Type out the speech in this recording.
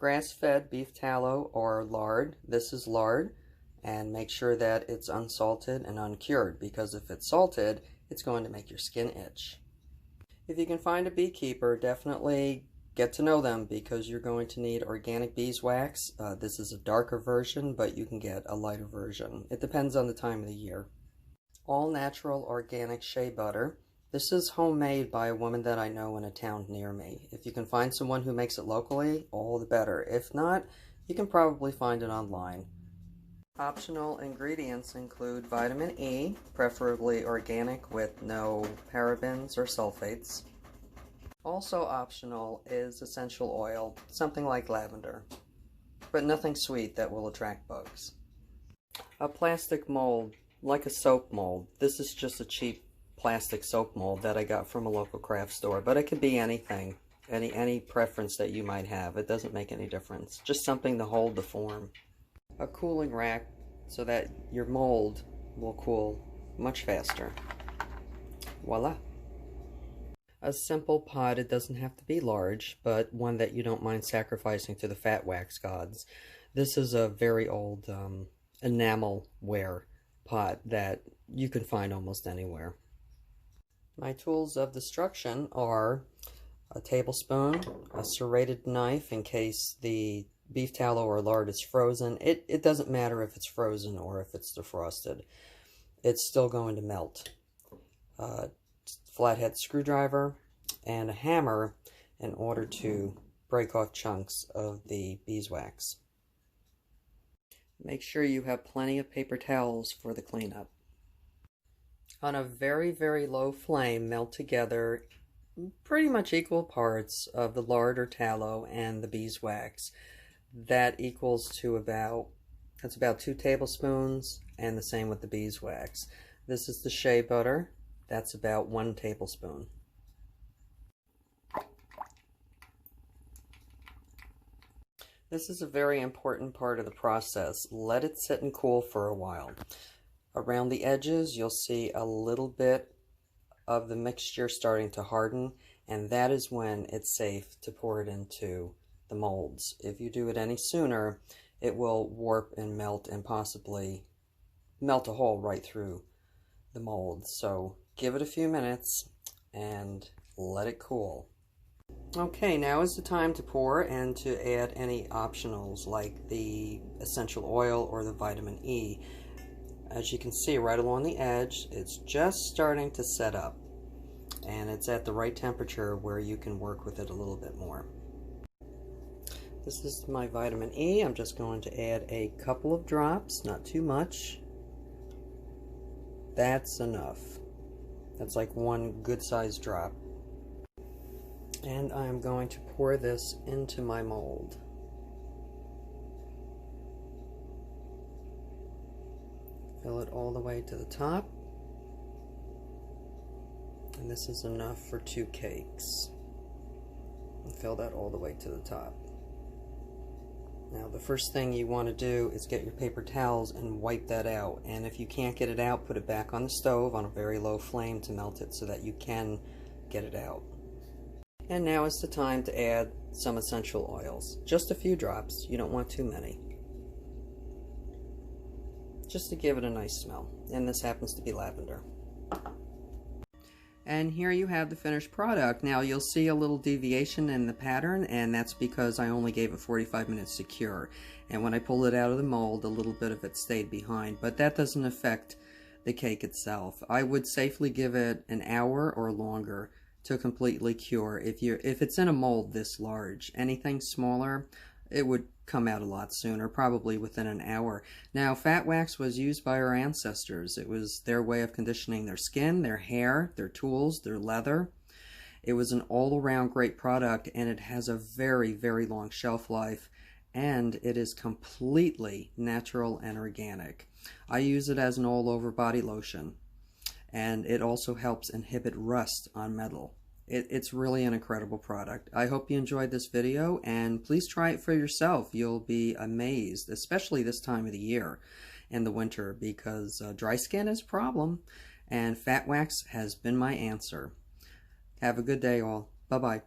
Grass-fed beef tallow or lard. This is lard, and make sure that it's unsalted and uncured, because if it's salted, it's going to make your skin itch. If you can find a beekeeper, definitely get to know them, because you're going to need organic beeswax. This is a darker version, but you can get a lighter version. It depends on the time of the year. All natural organic shea butter. This is homemade by a woman that I know in a town near me. If you can find someone who makes it locally, all the better. If not, you can probably find it online. Optional ingredients include vitamin E, preferably organic with no parabens or sulfates. Also optional is essential oil, something like lavender, but nothing sweet that will attract bugs. A plastic mold, like a soap mold. This is just a cheap plastic soap mold that I got from a local craft store, but it could be anything, any preference that you might have. It doesn't make any difference. Just something to hold the form. A cooling rack so that your mold will cool much faster. Voila. A simple pot. It doesn't have to be large, but one that you don't mind sacrificing to the fat wax gods. This is a very old enamel ware pot that you can find almost anywhere. My tools of destruction are a tablespoon, a serrated knife in case the beef tallow or lard is frozen. It doesn't matter if it's frozen or if it's defrosted. It's still going to melt. Flathead screwdriver and a hammer in order to break off chunks of the beeswax. Make sure you have plenty of paper towels for the cleanup. On a very, very low flame, melt together pretty much equal parts of the lard or tallow and the beeswax. That equals to about 2 tablespoons, and the same with the beeswax. This is the shea butter. That's about 1 tablespoon. This is a very important part of the process. Let it sit and cool for a while. Around the edges, you'll see a little bit of the mixture starting to harden, and that is when it's safe to pour it into the molds. If you do it any sooner, it will warp and melt and possibly melt a hole right through the mold. So give it a few minutes and let it cool. Okay, now is the time to pour and to add any optionals like the essential oil or the vitamin E. As you can see right along the edge, it's just starting to set up, and it's at the right temperature where you can work with it a little bit more. This is my vitamin E. I'm just going to add a couple of drops, not too much. That's enough. That's like 1 good-sized drop. And I'm going to pour this into my mold. Fill it all the way to the top. And this is enough for 2 cakes. And fill that all the way to the top. Now the first thing you want to do is get your paper towels and wipe that out. And if you can't get it out, put it back on the stove on a very low flame to melt it so that you can get it out. And now is the time to add some essential oils. Just a few drops. You don't want too many. Just to give it a nice smell. And this happens to be lavender. And here you have the finished product. Now you'll see a little deviation in the pattern, and that's because I only gave it 45 minutes to cure. And when I pulled it out of the mold, a little bit of it stayed behind, but that doesn't affect the cake itself. I would safely give it an hour or longer to completely cure. If it's in a mold this large, anything smaller, it would come out a lot sooner, probably within an hour. Now, fat wax was used by our ancestors. It was their way of conditioning their skin, their hair, their tools, their leather. It was an all-around great product, and it has a very, very long shelf life, and it is completely natural and organic. I use it as an all-over body lotion, and it also helps inhibit rust on metal. It's really an incredible product. I hope you enjoyed this video, and please try it for yourself. You'll be amazed, especially this time of the year in the winter, because dry skin is a problem, and fat wax has been my answer. Have a good day, all. Bye-bye.